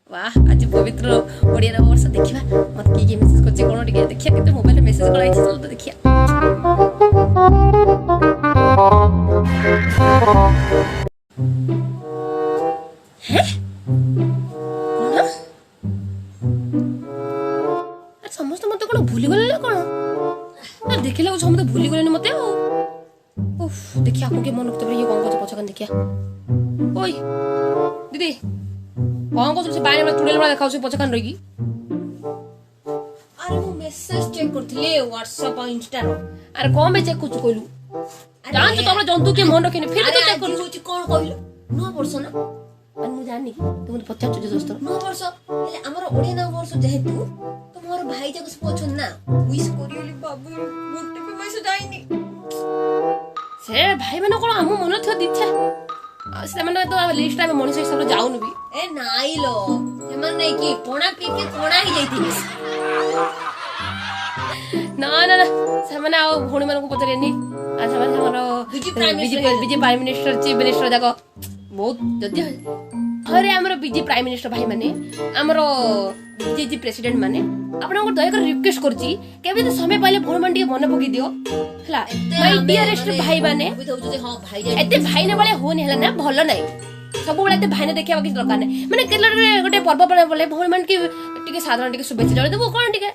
वाह आज पवित्र ओडिया नववर्ष देखिबा मत की मेसेज करछि कोन टिके देखिया केते मोबाइल में मेसेज कराइ चल तो देखिया हैं कोन अरे समस्त मत कोन भूली गले कोन अरे देखिला समस्त भूली गले मते उफ देखिया को के मन रखते ये कोन को पछकन देखिया ओय दीदी कौन को से बारे में टुडेल वाला देखाउ से पछकन रही अरे वो मेसेज चेक करथिले व्हाट्सएप और इंस्टा रो अरे कौन में चेक कुछ कोलू जान तो तमरा जंतु के मन रखिने फिर तो चेक कर होची कोन कहलो नो वर्ष ना अन मु जानी तुम पचाच जो दोस्त नो वर्ष हेले हमर ओडिया नव वर्ष जेहेतु तुम्हार भाई जक पछन ना विश करियोली बाबू गोटे पे मैसेज आइनी से भाई माने कोन हम मन थ दिछा से माने तो लिस्ट में मनीष हिसाब जाउन भी ए नाई लो से माने की कोना पी के कोना ही जाईथिबे ना ना ना से माने आ भोणी मन को पतरेनी आ से माने हमरो बीजे प्राइम मिनिस्टर चीफ मिनिस्टर जाको बहुत जदी अरे हमरो बीजे प्राइम मिनिस्टर भाई माने हमरो बीजे प्रेसिडेंट माने आपन को दया कर रिक्वेस्ट करची केबे तो समय पहले भोण मन के मन पकी दियो हला माय डियरेस्ट भाई माने हां भाई एते भाई ने बळे होनी हला ना भलो नै सब बळे एते भाई ने देखिया कि दरकार नै माने केला गोटे पर्व पड़े बोले भोण मन के टिके साधारण टिके शुभेच्छा जळे देबो कोन टिके